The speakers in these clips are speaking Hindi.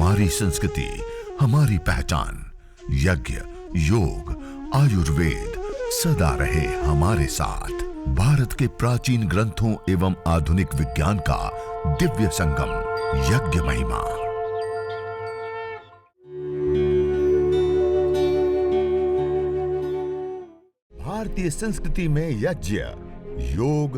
हमारी संस्कृति, हमारी पहचान। यज्ञ, योग, आयुर्वेद सदा रहे हमारे साथ। भारत के प्राचीन ग्रंथों एवं आधुनिक विज्ञान का दिव्य संगम, यज्ञ महिमा। भारतीय संस्कृति में यज्ञ, योग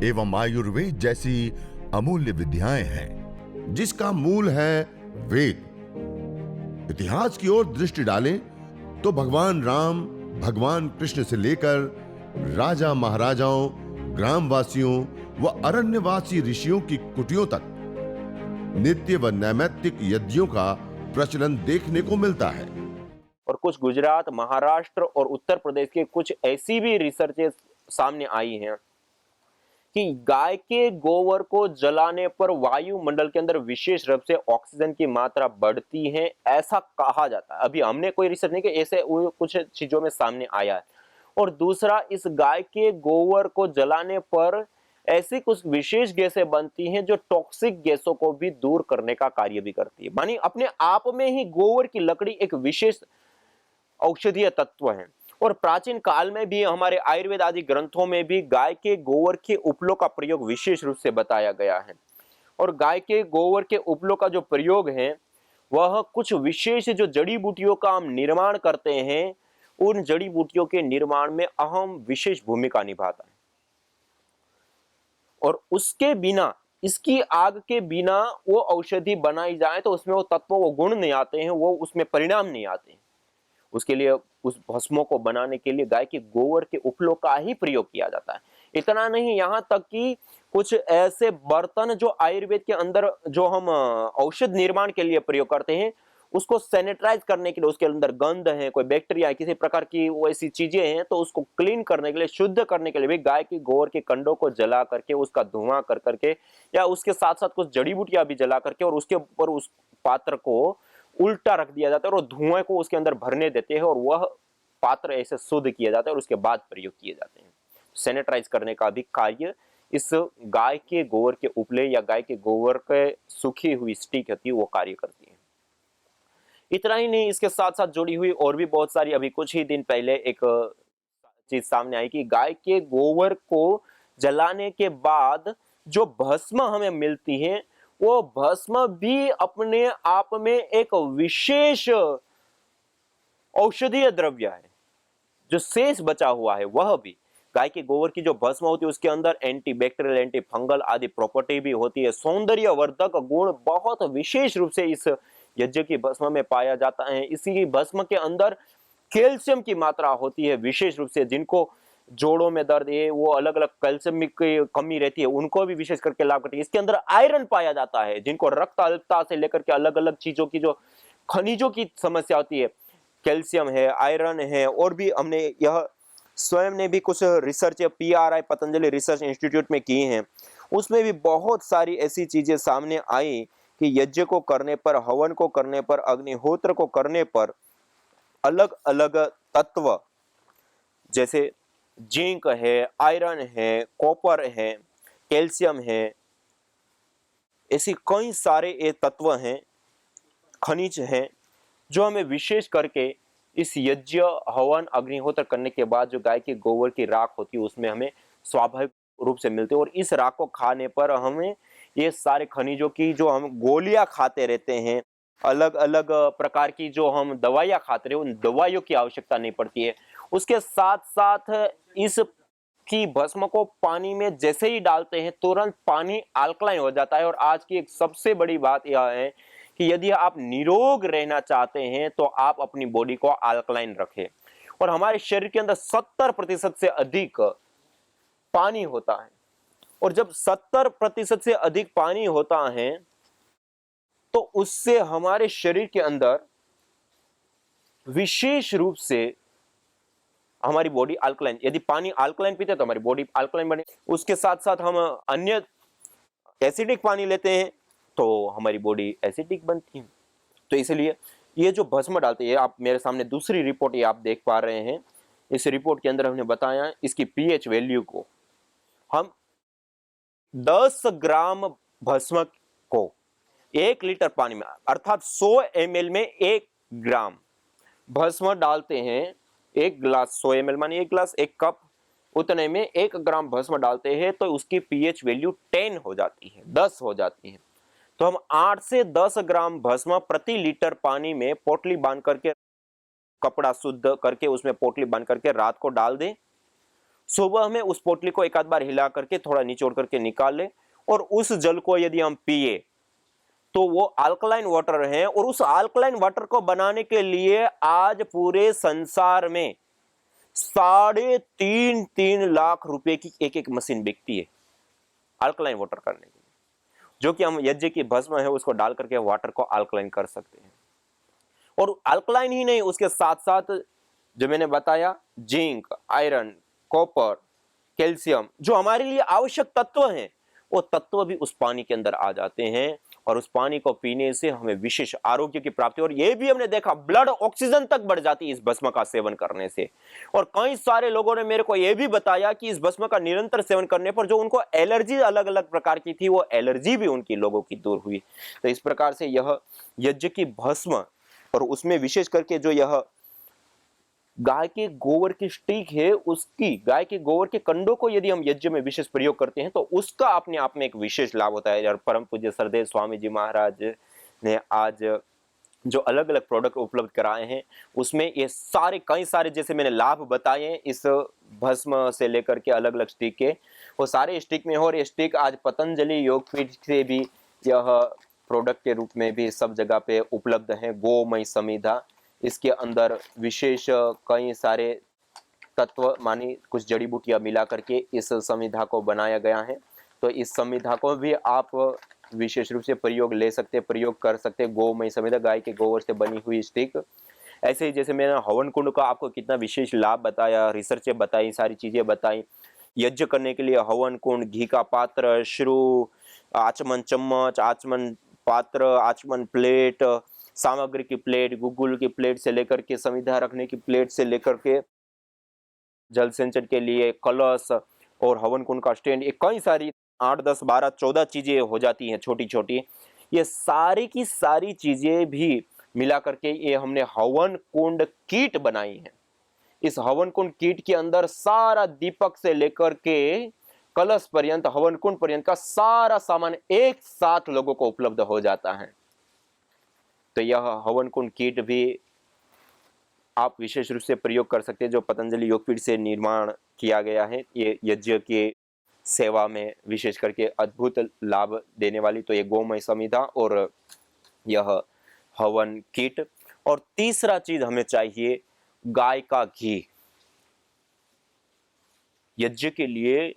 एवं आयुर्वेद जैसी अमूल्य विद्याएं हैं, जिसका मूल है वेद। इतिहास की ओर दृष्टि डालें तो भगवान राम, भगवान कृष्ण से लेकर राजा महाराजाओं, ग्रामवासियों व अरण्यवासी ऋषियों की कुटियों तक नित्य व नैमित्तिक यज्ञों का प्रचलन देखने को मिलता है। और कुछ गुजरात, महाराष्ट्र और उत्तर प्रदेश के कुछ ऐसी भी रिसर्चेस सामने आई हैं कि गाय के गोबर को जलाने पर वायुमंडल के अंदर विशेष रूप से ऑक्सीजन की मात्रा बढ़ती है, ऐसा कहा जाता है। अभी हमने कोई रिसर्च नहीं किया, ऐसे कुछ चीजों में सामने आया है। और दूसरा, इस गाय के गोबर को जलाने पर ऐसी कुछ विशेष गैसें बनती हैं जो टॉक्सिक गैसों को भी दूर करने का कार्य भी करती है। मानी अपने आप में ही गोबर की लकड़ी एक विशेष औषधीय तत्व है। और प्राचीन काल में भी हमारे आयुर्वेद आदि ग्रंथों में भी गाय के गोबर के उपलों का प्रयोग विशेष रूप से बताया गया है। और गाय के गोबर के उपलों का जो प्रयोग है वह कुछ विशेष जो जड़ी बूटियों का हम निर्माण करते हैं, उन जड़ी बूटियों के निर्माण में अहम विशेष भूमिका निभाता है। और उसके बिना, इसकी आग के बिना वो औषधि बनाई जाए तो उसमें वो तत्व, वो गुण नहीं आते हैं, वो उसमें परिणाम नहीं आते हैं। उसके लिए उस भस्मों को बनाने के लिए गाय के गोबर के उपलों का ही प्रयोग किया जाता है। इतना नहीं, यहाँ तक कि कुछ ऐसे बर्तन जो आयुर्वेद के अंदर जो हम औषध निर्माण के लिए प्रयोग करते हैं, उसको सैनिटाइज करने के लिए, उसके अंदर गंध है, कोई बैक्टीरिया है, किसी प्रकार की वैसी चीजें हैं, तो उसको क्लीन करने के लिए, शुद्ध करने के लिए भी गाय के गोबर के कंडों को जला करके, उसका धुआं कर करके, या उसके साथ साथ कुछ जड़ी बूटियां भी जला करके, और उसके ऊपर उस पात्र को उल्टा रख दिया जाता है और धुएं को उसके अंदर भरने देते हैं, और वह पात्र ऐसे शुद्ध किया जाता है और उसके बाद प्रयोग किए जाते हैं। सैनिटाइज करने का भी कार्य इस गाय के गोबर के उपले या गाय के गोबर के सूखी हुई स्टिक होती है, वो कार्य करती है। इतना ही नहीं, इसके साथ साथ जुड़ी हुई और भी बहुत सारी, अभी कुछ ही दिन पहले एक चीज सामने आई कि गाय के गोबर को जलाने के बाद जो भस्म हमें मिलती है, वो भस्म भी अपने आप में एक विशेष औषधीय द्रव्य है। जो शेष बचा हुआ है वह भी, गाय के गोबर की जो भस्म होती है उसके अंदर एंटीबैक्टीरियल, एंटी फंगल आदि प्रॉपर्टी भी होती है। सौंदर्यवर्धक गुण बहुत विशेष रूप से इस यज्ञ की भस्म में पाया जाता है। इसी भस्म के अंदर कैल्शियम की मात्रा होती है विशेष रूप से, जिनको जोड़ों में दर्द है, वो अलग अलग कैल्शियम की कमी रहती है, उनको भी विशेष करके लाभ करती है। इसके अंदर आयरन पाया जाता है, जिनको रक्त अल्पता से लेकर के अलग अलग चीजों की जो खनिजों की समस्या होती है, कैल्शियम है, आयरन है। और भी हमने यह स्वयं ने भी कुछ research PRI Patanjali research institute में की हैं, उसमें भी बहुत सारी ऐसी चीजें सामने आई कि यज्ञ को करने पर, हवन को करने पर, अग्निहोत्र को करने पर अलग अलग तत्व जैसे जिंक है, आयरन है, कॉपर है, कैल्शियम है, ऐसे कई सारे ये तत्व हैं, खनिज हैं, जो हमें विशेष करके इस यज्ञ, हवन, अग्निहोत्र करने के बाद जो गाय के गोबर की राख होती है उसमें हमें स्वाभाविक रूप से मिलते हैं। और इस राख को खाने पर हमें ये सारे खनिजों की, जो हम गोलियां खाते रहते हैं, अलग अलग प्रकार की जो हम दवाइयां खाते रहे, उन दवाइयों की आवश्यकता नहीं पड़ती है। उसके साथ साथ इस की भस्म को पानी में जैसे ही डालते हैं तुरंत पानी अल्कलाइन हो जाता है। और आज की एक सबसे बड़ी बात यह है कि यदि आप निरोग रहना चाहते हैं तो आप अपनी बॉडी को अल्कलाइन रखें। और हमारे शरीर के अंदर 70% से अधिक पानी होता है, और जब 70% से अधिक पानी होता है तो उससे हमारे शरीर के अंदर विशेष रूप से हमारी बॉडी अल्कलाइन, यदि पानी अल्कलाइन पीते तो हमारी बॉडी अल्कलाइन बने। उसके साथ साथ हम अन्य एसिडिक पानी लेते हैं तो हमारी बॉडी एसिडिक बनती है। तो इसलिए ये जो भस्म डालते हैं, आप मेरे सामने दूसरी रिपोर्ट ये आप देख पा रहे हैं, इस रिपोर्ट के अंदर हमने बताया इसकी पीएच वैल्यू को, हम 10 ग्राम भस्म को 1 लीटर पानी में अर्थात 100 ml में 1 ग्राम भस्म डालते हैं। 1 गिलास 100 ml मानिए 1 गिलास 1 कप, उतने में 1 ग्राम भस्म डालते हैं तो उसकी पीएच वैल्यू 10 हो जाती है, 10 हो जाती है। तो हम 8 से 10 ग्राम भस्म प्रति लीटर पानी में पोटली बांध करके, कपड़ा शुद्ध करके उसमें पोटली बांध करके रात को डाल दें। सुबह में उस पोटली को एक आध बार हिला करके थोड़ा निचोड़ करके निकाल लें और उस जल को यदि हम पिए तो वो अल्कलाइन वाटर है। और उस अल्कलाइन वाटर को बनाने के लिए आज पूरे संसार में 3.5 लाख रुपए की एक मशीन बिकती है अल्कलाइन वाटर करने के लिए, जो कि हम यज्ञ की भस्म है उसको डाल करके वाटर को अल्कलाइन कर सकते हैं। और अल्कलाइन ही नहीं, उसके साथ साथ जो मैंने बताया जिंक, आयरन, कॉपर, कैल्शियम, जो हमारे लिए आवश्यक तत्व हैं, वो तत्व भी उस पानी के अंदर आ जाते हैं। और उस पानी को पीने से हमें विशेष आरोग्य की प्राप्ति, और ये भी हमने देखा ब्लड ऑक्सीजन तक बढ़ जाती है इस भस्म का सेवन करने से। और कई सारे लोगों ने मेरे को यह भी बताया कि इस भस्म का निरंतर सेवन करने पर जो उनको एलर्जी अलग अलग प्रकार की थी, वो एलर्जी भी उनकी लोगों की दूर हुई। तो इस प्रकार से यह यज्ञ की भस्म, और उसमें विशेष करके जो यह गाय के गोबर की स्टिक है, उसकी गाय के गोबर के कंडों को यदि हम यज्ञ में विशेष प्रयोग करते हैं तो उसका अपने आप में एक विशेष लाभ होता है। और परम पूज्य सरदेव स्वामी जी महाराज ने आज जो अलग अलग प्रोडक्ट उपलब्ध कराए हैं उसमें ये सारे कई सारे जैसे मैंने लाभ बताए हैं इस भस्म से लेकर के अलग अलग स्टिक के, वो सारे स्टिक में हो। और ये स्टिक आज पतंजलि योगपीठ से भी यह प्रोडक्ट के रूप में भी सब जगह पे उपलब्ध है। गोमय समिधा, इसके अंदर विशेष कई सारे तत्व मानी कुछ जड़ी बूटियां मिला करके इस समिधा को बनाया गया है। तो इस समिधा को भी आप विशेष रूप से प्रयोग कर सकते। गोमय समिधा, गाय के गोबर से बनी हुई स्टिक। ऐसे ही जैसे मैंने हवन कुंड का आपको कितना विशेष लाभ बताया, रिसर्च बताई, सारी चीजें बताई। यज्ञ करने के लिए हवन कुंड, घी का पात्र, श्रु, आचमन चम्मच, आचमन पात्र, आचमन प्लेट, सामग्री की प्लेट, गुगुल की प्लेट से लेकर के समिधा रखने की प्लेट से लेकर के जल सिंचन के लिए कलश और हवन कुंड का स्टैंड, ये कई सारी 8, 10, 12, 14 चीजें हो जाती हैं छोटी छोटी। ये सारी की सारी चीजें भी मिला करके ये हमने हवन कुंड किट बनाई है। इस हवन कुंड किट के अंदर सारा दीपक से लेकर के कलश पर्यंत, हवन कुंड पर्यंत का सारा सामान एक साथ लोगों को उपलब्ध हो जाता है। तो यह हवन कुंड किट भी आप विशेष रूप से प्रयोग कर सकते हैं, जो पतंजलि योगपीठ से निर्माण किया गया है। ये यज्ञ के सेवा में विशेष करके अद्भुत लाभ देने वाली तो ये गोमय समिधा और यह हवन किट। और तीसरा चीज हमें चाहिए गाय का घी। यज्ञ के लिए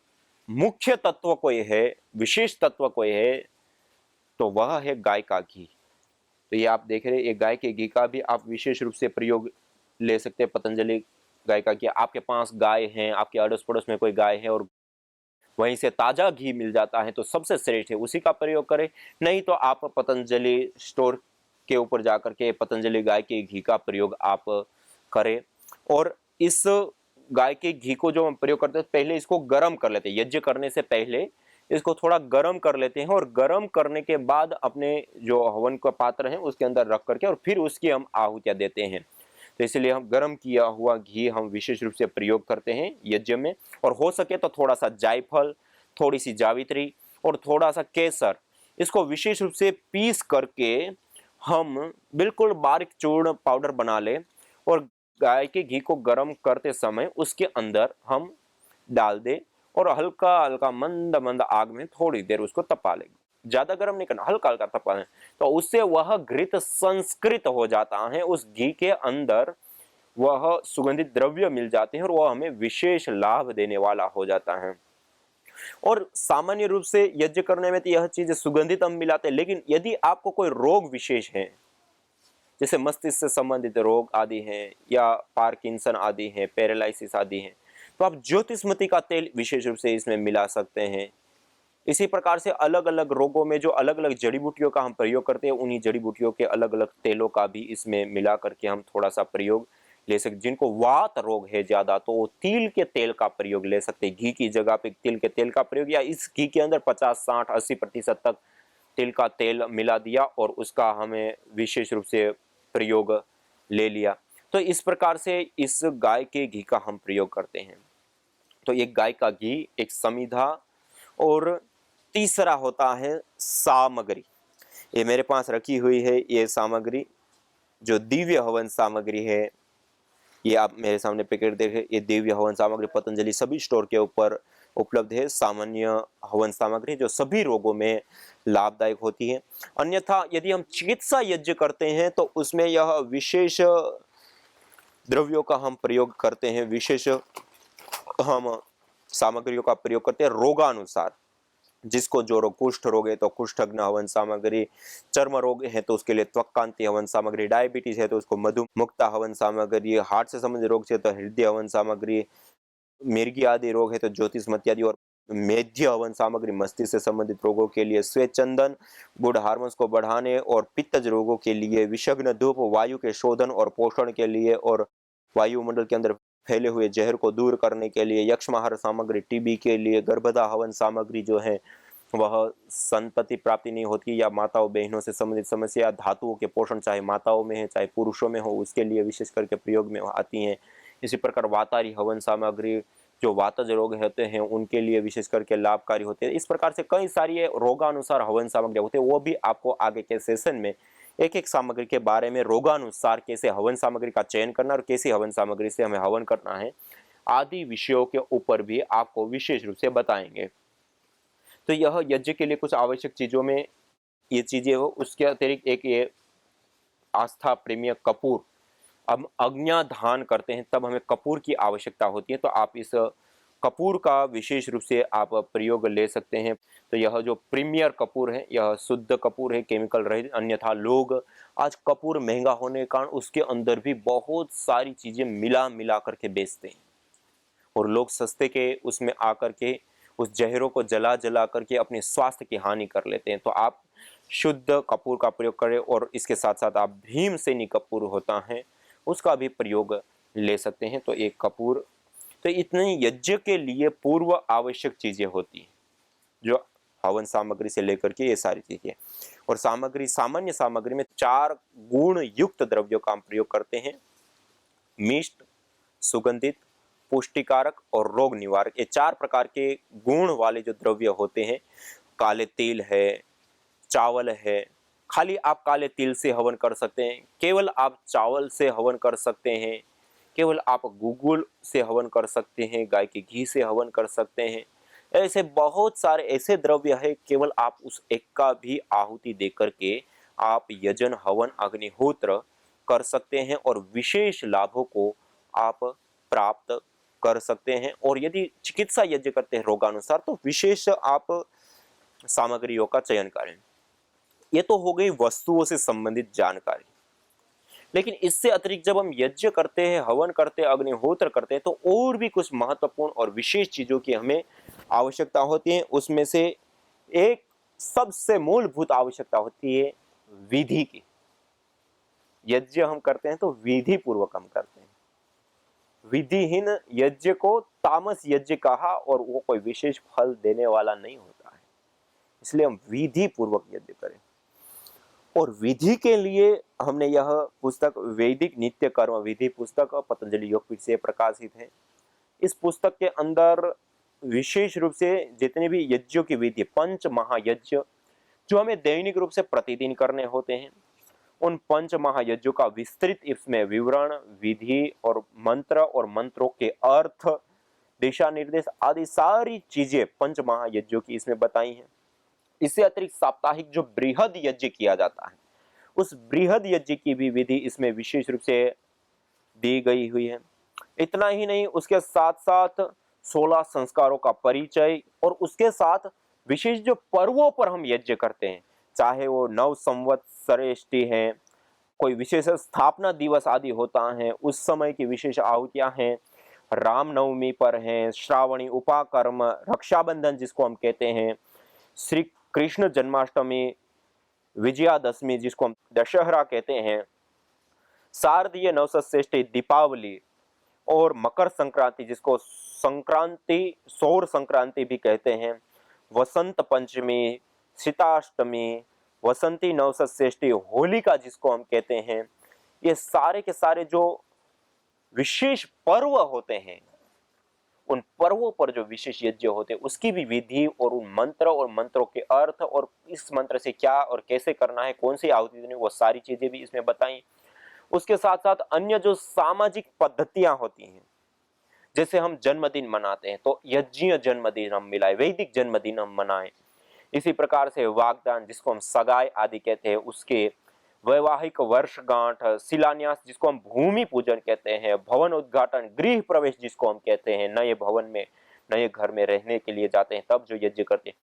मुख्य तत्व कोई है, विशेष तत्व कोई है, तो वह है गाय का घी। तो ये आप देख रहे हैं, ये गाय के घी का भी आप विशेष रूप से प्रयोग ले सकते हैं। पतंजलि गाय का घी, आपके पास गाय है, आपके अड़ोस पड़ोस में कोई गाय है और वहीं से ताजा घी मिल जाता है तो सबसे श्रेष्ठ है, उसी का प्रयोग करें। नहीं तो आप पतंजलि स्टोर के ऊपर जाकर के पतंजलि गाय के घी का प्रयोग आप करें। और इस गाय के घी को जो हम प्रयोग करते हैं, पहले इसको गर्म कर लेते हैं। यज्ञ करने से पहले इसको थोड़ा गर्म कर लेते हैं और गर्म करने के बाद अपने जो हवन का पात्र है उसके अंदर रख करके और फिर उसकी हम आहुतियां देते हैं। तो इसलिए हम गर्म किया हुआ घी हम विशेष रूप से प्रयोग करते हैं यज्ञ में। और हो सके तो थोड़ा सा जायफल, थोड़ी सी जावित्री और थोड़ा सा केसर, इसको विशेष रूप से पीस करके हम बिल्कुल बारीक चूर्ण पाउडर बना लें और गाय के घी को गर्म करते समय उसके अंदर हम डाल दें और हल्का हल्का मंद मंद आग में थोड़ी देर उसको तपा लें। ज्यादा गर्म नहीं करना, हल्का हल्का तपा लें। तो उससे वह घृत संस्कृत हो जाता है, उस घी के अंदर वह सुगंधित द्रव्य मिल जाते हैं और वह हमें विशेष लाभ देने वाला हो जाता है। और सामान्य रूप से यज्ञ करने में तो यह चीज सुगंधित हम मिलाते हैं, लेकिन यदि आपको कोई रोग विशेष है, जैसे मस्तिष्क से संबंधित रोग आदि हैं या पार्किंसन आदि हैं, पैरालिसिस आदि हैं, तो आप ज्योतिष्मती का तेल विशेष रूप से इसमें मिला सकते हैं। इसी प्रकार से अलग अलग रोगों में जो अलग अलग जड़ी बूटियों का हम प्रयोग करते हैं, उन्हीं जड़ी बूटियों के अलग अलग तेलों का भी इसमें मिला करके हम थोड़ा सा प्रयोग ले सकते। जिनको वात रोग है ज्यादा तो वो तिल के तेल का प्रयोग ले सकते हैं। घी की जगह पे तिल के तेल का प्रयोग, या इस घी के अंदर 50, 60, 80% तक तिल का तेल मिला दिया और उसका हमें विशेष रूप से प्रयोग ले लिया। तो इस प्रकार से इस गाय के घी का हम प्रयोग करते हैं। तो एक गाय का घी, एक समिधा और तीसरा होता है सामग्री। ये मेरे पास रखी हुई है, ये सामग्री जो दिव्य हवन सामग्री है। ये आप मेरे सामने पैकेट देखें, ये दिव्य हवन सामग्री पतंजलि सभी स्टोर के ऊपर उपलब्ध है। सामान्य हवन सामग्री जो सभी रोगों में लाभदायक होती है। अन्यथा यदि हम चिकित्सा यज्ञ करते हैं तो उसमें यह विशेष द्रव्यों का हम प्रयोग करते हैं, विशेष हम सामग्रियों का प्रयोग करते हैं रोगानुसार। जिसको जो रोग, कुष्ठ रोग है तो कुष्ठग्न हवन सामग्री, चर्म रोग है तो उसके लिए त्वक्कांति हवन सामग्री, डायबिटीज है तो उसको मधुमुक्ता हवन सामग्री, हार्ट से संबंधित रोग है तो हृदय हवन सामग्री, मिर्गी आदि रोग है तो ज्योतिषमती आदि, और मेध्य हवन सामग्री मस्तिष्क से संबंधित रोगों के लिए श्वेत चंदन, गुड हार्मोन्स को बढ़ाने और पित्तज रोगों के लिए विषग्न धूप, वायु के शोधन और पोषण के लिए और वायुमंडल के अंदर फैले हुए जहर को दूर करने के लिए, यक्षमाहार सामग्री टीबी के लिए, गर्भधा हवन सामग्री जो है वह संतति प्राप्ति नहीं होती या माताओं बहनों से संबंधित समस्या, धातुओं के पोषण चाहे माताओं में है चाहे पुरुषों में हो उसके लिए विशेष करके प्रयोग में आती हैं। इसी प्रकार वातारी हवन सामग्री जो वातज रोग होते हैं उनके लिए विशेष करके लाभकारी होते हैं। इस प्रकार से कई सारी रोगानुसार हवन सामग्री होते हैं, वो भी आपको आगे के सेशन में एक एक सामग्री के बारे में रोगानुसार कैसे हवन सामग्री का चयन करना और कैसी हवन सामग्री से हमें हवन करना है आदि विषयों के ऊपर भी आपको विशेष रूप से बताएंगे। तो यह यज्ञ के लिए कुछ आवश्यक चीजों में ये चीजें हो। उसके अतिरिक्त एक ये आस्था प्रेमीय कपूर, अब अग्न्याधान करते हैं तब हमें कपूर की आवश्यकता होती है, तो आप इस कपूर का विशेष रूप से आप प्रयोग ले सकते हैं। तो यह जो प्रीमियर कपूर है यह शुद्ध कपूर है, केमिकल रहित। अन्यथा लोग आज कपूर महंगा होने के कारण उसके अंदर भी बहुत सारी चीजें मिला मिला करके बेचते हैं और लोग सस्ते के उसमें आकर के उस जहरों को जला जला करके अपने स्वास्थ्य की हानि कर लेते हैं। तो आप शुद्ध कपूर का प्रयोग करें और इसके साथ साथ आप भीमसेनी कपूर होता है उसका भी प्रयोग ले सकते हैं। तो एक कपूर, तो इतनी यज्ञ के लिए पूर्व आवश्यक चीजें होती हैं जो हवन सामग्री से लेकर के ये सारी चीजें। और सामग्री, सामान्य सामग्री में 4 गुण युक्त द्रव्यों का हम प्रयोग करते हैं, मिष्ट, सुगंधित, पुष्टिकारक और रोग निवारक। ये 4 प्रकार के गुण वाले जो द्रव्य होते हैं, काले तिल है, चावल है, खाली आप काले तिल से हवन कर सकते हैं, केवल आप चावल से हवन कर सकते हैं, केवल आप गुगुल से हवन कर सकते हैं, गाय के घी से हवन कर सकते हैं। ऐसे बहुत सारे ऐसे द्रव्य है, केवल आप उस एक का भी आहुति देकर के आप यजन हवन अग्निहोत्र कर सकते हैं और विशेष लाभों को आप प्राप्त कर सकते हैं। और यदि चिकित्सा यज्ञ करते हैं रोगानुसार तो विशेष आप सामग्रियों का चयन करें। ये तो हो गई वस्तुओं से संबंधित जानकारी। लेकिन इससे अतिरिक्त जब हम यज्ञ करते हैं, हवन करते हैं, अग्निहोत्र करते हैं तो और भी कुछ महत्वपूर्ण और विशेष चीजों की हमें आवश्यकता होती है। उसमें से एक सबसे मूलभूत आवश्यकता होती है विधि की। यज्ञ हम करते हैं तो विधि पूर्वक हम करते हैं। विधिहीन यज्ञ को तामस यज्ञ कहा और वो कोई विशेष फल देने वाला नहीं होता है। इसलिए हम विधि पूर्वक यज्ञ करें। और विधि के लिए हमने यह पुस्तक वैदिक नित्य कर्म विधि पुस्तक पतंजलि योगपीठ से प्रकाशित है। इस पुस्तक के अंदर विशेष रूप से जितने भी यज्ञों की विधि, पंच महायज्ञ जो हमें दैनिक रूप से प्रतिदिन करने होते हैं, उन पंच महायज्ञों का विस्तृत इसमें विवरण, विधि और मंत्रों के अर्थ, दिशा निर्देश आदि सारी चीजें पंच महायज्ञों की इसमें बताई हैं। इससे अतिरिक्त साप्ताहिक जो बृहद यज्ञ किया जाता है उस बृहद यज्ञ की भी विधि इसमें विशेष रूप से दी गई हुई है। इतना ही नहीं, उसके साथ साथ 16 संस्कारों का परिचय और उसके साथ विशेष जो पर्वों पर हम यज्ञ करते हैं, चाहे वो नव संवत्सरेष्टि है, कोई विशेष स्थापना दिवस आदि होता है, उस समय की विशेष आहुतियां हैं, रामनवमी पर हैं, श्रावणी उपाकर्म, रक्षाबंधन जिसको हम कहते हैं, श्री कृष्ण जन्माष्टमी, विजयादशमी जिसको हम दशहरा कहते हैं, शारदीय नवसश्रेष्ठी दीपावली और मकर संक्रांति जिसको संक्रांति सौर संक्रांति भी कहते हैं, वसंत पंचमी, शीताष्टमी, वसंती नवसश्रेष्ठी, होलिका जिसको हम कहते हैं, ये सारे के सारे जो विशेष पर्व होते हैं, उन पर्वों पर जो विशेष यज्ञ होते हैं उसकी भी विधि और उन मंत्र और मंत्रों के अर्थ और इस मंत्र से क्या और कैसे करना है, कौन सी आहुति देनी, वो सारी चीजें भी इसमें बताई। उसके साथ साथ अन्य जो सामाजिक पद्धतियां होती हैं, जैसे हम जन्मदिन मनाते हैं तो यज्ञीय जन्मदिन हम मिलाए, वैदिक जन्मदिन हम मनाएं। इसी प्रकार से वागदान जिसको हम सगाई आदि कहते हैं उसके, वैवाहिक वर्षगांठ, शिलान्यास जिसको हम भूमि पूजन कहते हैं, भवन उद्घाटन, गृह प्रवेश जिसको हम कहते हैं, नए भवन में नए घर में रहने के लिए जाते हैं तब जो यज्ञ करते हैं,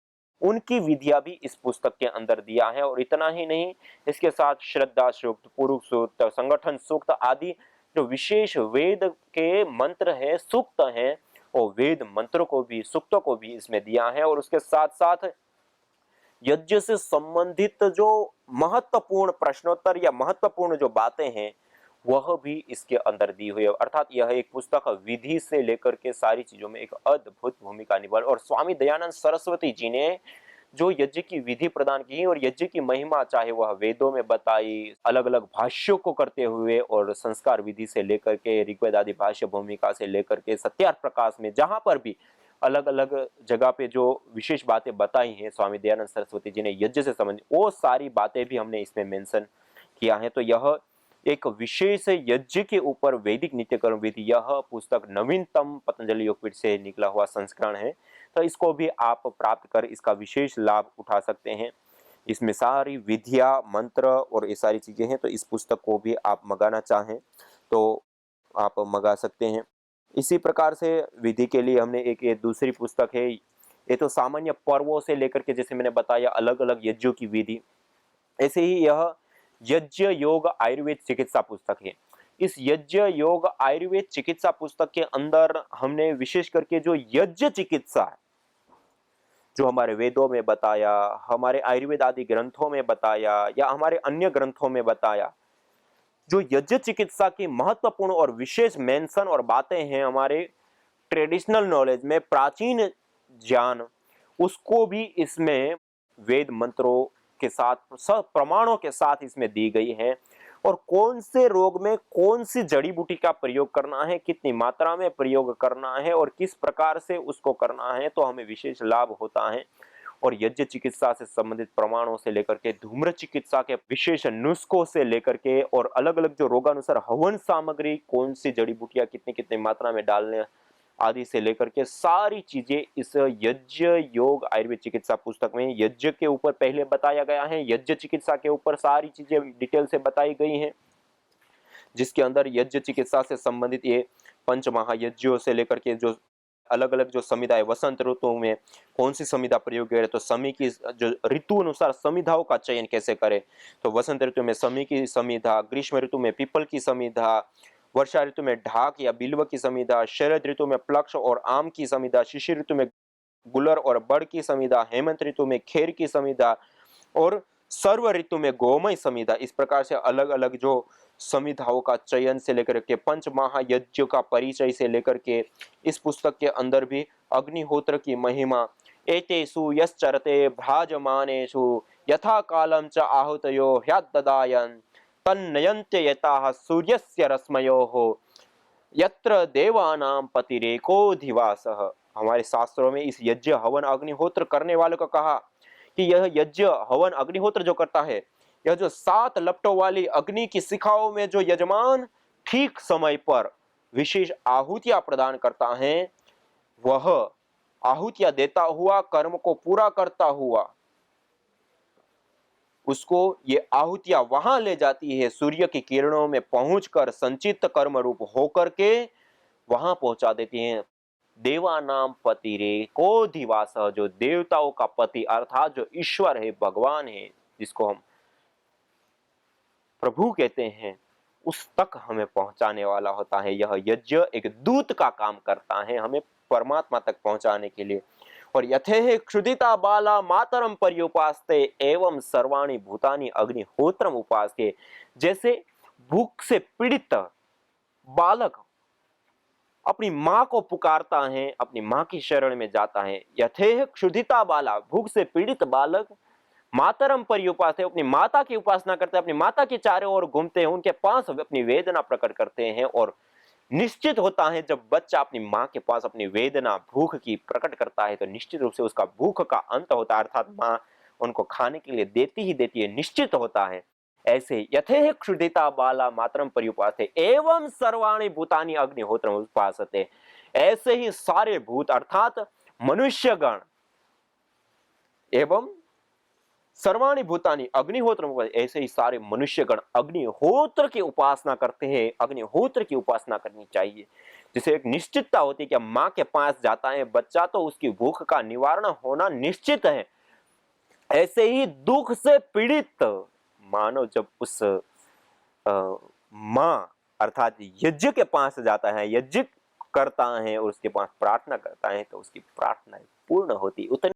उनकी विधियां भी इस पुस्तक के अंदर दिया है। और इतना ही नहीं, इसके साथ श्रद्धा सूक्त, पुरुष सूक्त, संगठन सूक्त आदि जो विशेष वेद के मंत्र है, सूक्त हैं, और वेद मंत्रों को भी, सूक्तों को भी इसमें दिया है। और उसके साथ साथ यज्ञ से संबंधित जो महत्वपूर्ण प्रश्नोत्तर या महत्वपूर्ण जो बातें हैं वह भी इसके अंदर दी हुई है। अर्थात यह एक पुस्तक विधि से लेकर के सारी चीजों में एक अद्भुत भूमिका निभा। और स्वामी दयानंद सरस्वती जी ने जो यज्ञ की विधि प्रदान की और यज्ञ की महिमा, चाहे वह वेदों में बताई, अलग अलग भाष्यों को करते हुए और संस्कार विधि से लेकर के ऋग्वेद आदि भाष्य भूमिका से लेकर के सत्यार्थ प्रकाश में, जहां पर भी अलग अलग जगह पे जो विशेष बातें बताई हैं स्वामी दयानंद सरस्वती जी ने यज्ञ से संबंधित, वो सारी बातें भी हमने इसमें मेंशन किया है। तो यह एक विशेष यज्ञ के ऊपर वैदिक नित्य कर्म विधि, यह पुस्तक नवीनतम पतंजलि योगपीठ से निकला हुआ संस्करण है। तो इसको भी आप प्राप्त कर इसका विशेष लाभ उठा सकते हैं। इसमें सारी विधियां, मंत्र और ये सारी चीजें हैं। तो इस पुस्तक को भी आप मंगाना चाहें तो आप मंगा सकते हैं। इसी प्रकार से विधि के लिए हमने एक ये दूसरी पुस्तक है, ये तो सामान्य पर्वों से लेकर के, जैसे मैंने बताया, अलग अलग यज्ञों की विधि, ऐसे ही यह यज्ञ योग आयुर्वेद चिकित्सा पुस्तक है। इस यज्ञ योग आयुर्वेद चिकित्सा पुस्तक के अंदर हमने विशेष करके जो यज्ञ चिकित्सा है, जो हमारे वेदों में बताया, हमारे आयुर्वेद आदि ग्रंथों में बताया या हमारे अन्य ग्रंथों में बताया, जो यज्ञ चिकित्सा की महत्वपूर्ण और विशेष मेंशन और बातें हैं हमारे ट्रेडिशनल नॉलेज में, प्राचीन ज्ञान, उसको भी इसमें वेद मंत्रों के साथ, सब प्रमाणों के साथ इसमें दी गई है। और कौन से रोग में कौन सी जड़ी बूटी का प्रयोग करना है, कितनी मात्रा में प्रयोग करना है और किस प्रकार से उसको करना है, तो हमें विशेष लाभ होता है। और यज्ञ चिकित्सा से संबंधित प्रमाणों से लेकर के धूम्र चिकित्सा के विशेष नुस्खों से लेकर के और अलग अलग जो रोगानुसार हवन सामग्री, कौन सी जड़ी बूटियां कितनी कितनी मात्रा में डालने आदि से लेकर के सारी चीजें इस यज्ञ योग आयुर्वेद चिकित्सा पुस्तक में यज्ञ के ऊपर पहले बताया गया है, यज्ञ चिकित्सा के ऊपर सारी चीजें डिटेल से बताई गई हैं, जिसके अंदर यज्ञ चिकित्सा से संबंधित ये पंच महायज्ञों से लेकर के जो अलग अलग जो संविधा है, वसंत ऋतु में कौन सी संविधा प्रयोग करें, तो समी की जो ऋतु अनुसार संविधाओं का चयन कैसे करें, तो वसंत ऋतु में समी की संविधा, ग्रीष्म ऋतु में पीपल की संविधा, वर्षा ऋतु में ढाक या बिल्व की संविधा, शरद ऋतु में प्लक्ष और आम की संविधा, शिशिर ऋतु में गुलर और बड़ की संविधा, हेमंत ऋतु में खेर की संविधा और सर्व ऋतु में गोमय संविधा। इस प्रकार से अलग अलग जो संविधाओं का चयन से लेकर के पंच महायज्ञ का परिचय से लेकर के इस पुस्तक के अंदर भी अग्निहोत्र की महिमा, एतेषु यश्चरते भ्राजमानेषु यथा कालम च आहुतयो ह्यद्ददायन् तन्नयन्त्य यताः सूर्यस्य रश्मयोः यत्र देवानां पतिरेकोधिवासः। हमारे शास्त्रों में इस यज्ञ हवन अग्निहोत्र करने वालों को कहा कि यह यज्ञ हवन अग्निहोत्र जो करता है, यह जो 7 लपटों वाली अग्नि की शिखाओं में जो यजमान ठीक समय पर विशेष आहुतियां प्रदान करता है, वह आहुतियां देता हुआ, कर्म को पूरा करता हुआ, उसको ये आहुतियां वहां ले जाती है, सूर्य की किरणों में पहुंचकर संचित कर्म रूप होकर के वहां पहुंचा देती हैं। देवानाम पतिरेकोधिवास, जो देवताओं का पति अर्थात जो ईश्वर है, भगवान है, जिसको हम प्रभु कहते हैं, उस तक हमें पहुंचाने वाला होता है। यह यज्ञ एक दूत का काम करता है हमें परमात्मा तक पहुंचाने के लिए। और यथेह क्षुदिता बाला मातरम पर्युपास्ते एवं सर्वाणि भूतानि अग्निहोत्रम उपास्ते, जैसे भूख से पीड़ित बालक अपनी मां को पुकारता है, अपनी मां की शरण में जाता है। यथेह क्षुदिता बाला, भूख से पीड़ित बालक मातरम पर उपास है, अपनी माता की उपासना करते हैं, अपनी माता के चारों ओर घूमते हैं, उनके पास अपनी वेदना प्रकट करते हैं। और निश्चित होता है जब बच्चा अपनी माँ के पास अपनी वेदना भूख की प्रकट करता है तो निश्चित रूप से उसका भूख का अंत होता है, अर्थात माँ उनको खाने के लिए देती ही देती है, निश्चित होता है। ऐसे यथेह क्षुधिता बाला मातरम पर्युपासते एवं सर्वाणि भूतानि अग्निहोत्रम उपासते, ऐसे ही सारे भूत अर्थात मनुष्यगण एवं सर्वाणि भूतानि अग्निहोत्र, ऐसे ही सारे मनुष्यगण अग्निहोत्र की उपासना करते हैं। अग्निहोत्र की उपासना करनी चाहिए, जिसे एक निश्चितता होती है कि माँ के पास जाता है बच्चा तो उसकी भूख का निवारण होना निश्चित है। ऐसे ही दुख से पीड़ित मानव जब उस माँ अर्थात यज्ञ के पास जाता है, यज्ञ करता है और उसके पास प्रार्थना करता है तो उसकी प्रार्थना पूर्ण होती। उतनी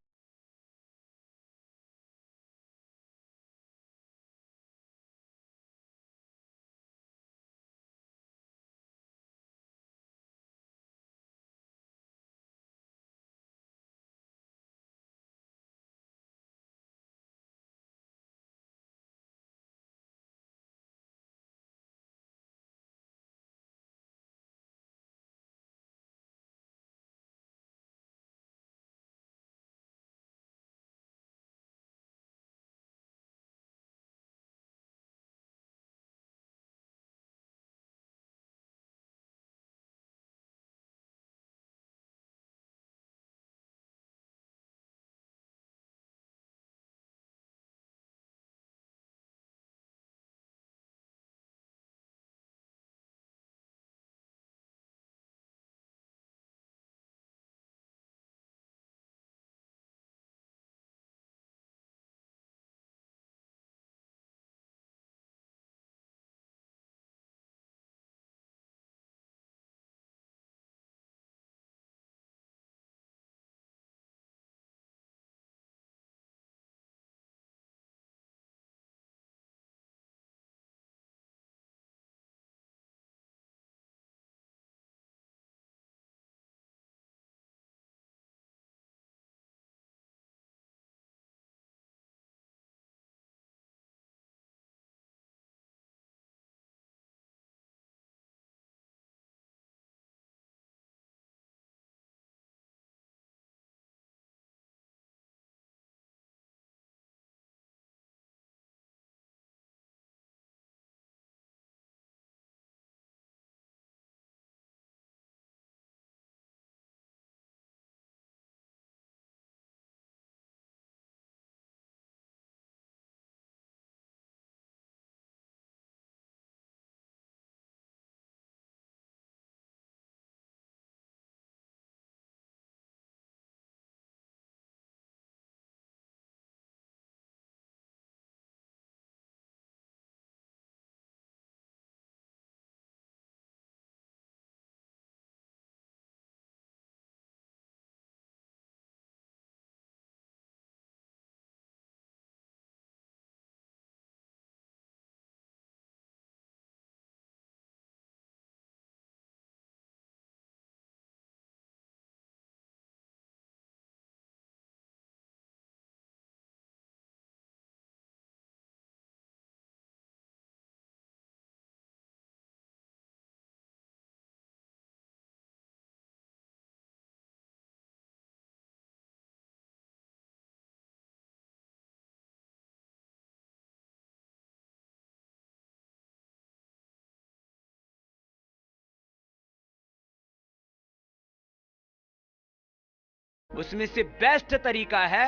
उसमें से बेस्ट तरीका है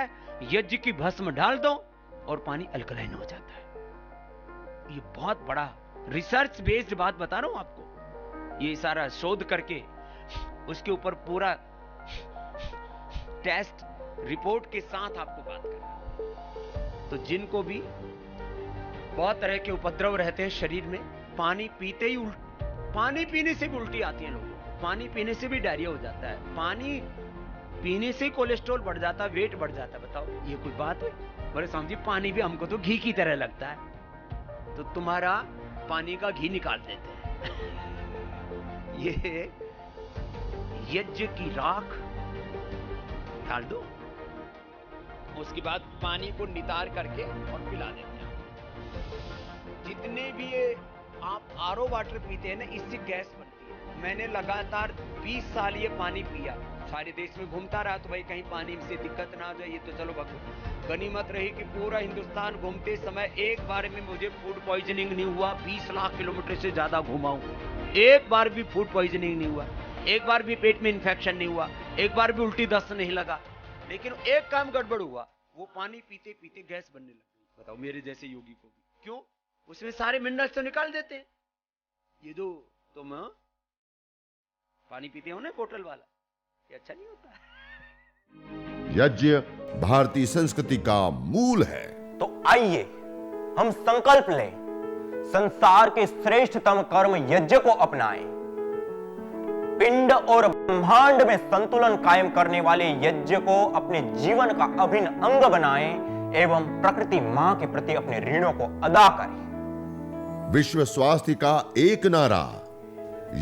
यज्ञ की भस्म डाल दो और पानी अल्कलाइन हो जाता है। ये बहुत बड़ा रिसर्च बेस्ड बात बता रहा हूं आपको, ये सारा शोध करके उसके ऊपर पूरा टेस्ट रिपोर्ट के साथ आपको बात कर रहा हूं। तो जिनको भी बहुत तरह के उपद्रव रहते हैं शरीर में, पानी पीते ही पानी पीने से भी उल्टी आती है लोगों को, पानी पीने से भी डायरिया हो जाता है, पानी पीने से कोलेस्ट्रॉल बढ़ जाता है, वेट बढ़ जाता है। बताओ ये कोई बात है? बोले स्वामी जी पानी भी हमको तो घी की तरह लगता है, तो तुम्हारा पानी का घी निकाल देते हैं। ये यज्ञ की राख डाल दो उसके बाद पानी को नितार करके और पिला देते हैं। जितने भी ये आप आरओ वाटर पीते हैं ना, इससे गैस बनती है। मैंने लगातार 20 साल ये पानी पिया, सारे देश में घूमता रहा, तो भाई कहीं पानी से दिक्कत ना आ जाए। ये तो चलो गनीमत रही कि पूरा हिंदुस्तान घूमते समय एक बार में मुझे फूड पॉइजनिंग नहीं हुआ। 20 लाख किलोमीटर से ज्यादा घुमा हूं, एक बार भी फूड पॉइजनिंग नहीं हुआ, एक बार भी पेट में इंफेक्शन नहीं हुआ, एक बार भी उल्टी दस्त नहीं लगा। लेकिन एक काम गड़बड़ हुआ, वो पानी पीते पीते गैस बनने लग गई। बताओ मेरे जैसे योगी को भी। क्यों? उसमें सारे मिनरल्स तो निकाल देते हैं। ये जो तुम पानी पीते हो ना बोतल वाला, ये अच्छा नहीं होता। यज्ञ भारतीय संस्कृति का मूल है। तो आइए हम संकल्प लें, संसार के श्रेष्ठतम कर्म यज्ञ को अपनाएं। पिंड और ब्रह्मांड में संतुलन कायम करने वाले यज्ञ को अपने जीवन का अभिन्न अंग बनाएं एवं प्रकृति मां के प्रति अपने ऋणों को अदा करें। विश्व स्वास्थ्य का एक नारा,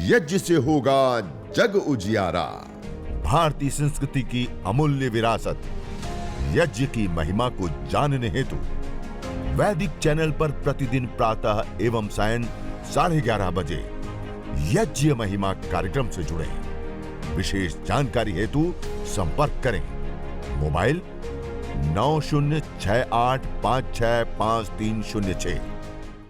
यज्ञ से होगा जग उजियारा। भारतीय संस्कृति की अमूल्य विरासत यज्ञ की महिमा को जानने हेतु वैदिक चैनल पर प्रतिदिन प्रातः एवं सायं 11:30 बजे यज्ञ महिमा कार्यक्रम से जुड़े। विशेष जानकारी हेतु संपर्क करें। मोबाइल 9068565306।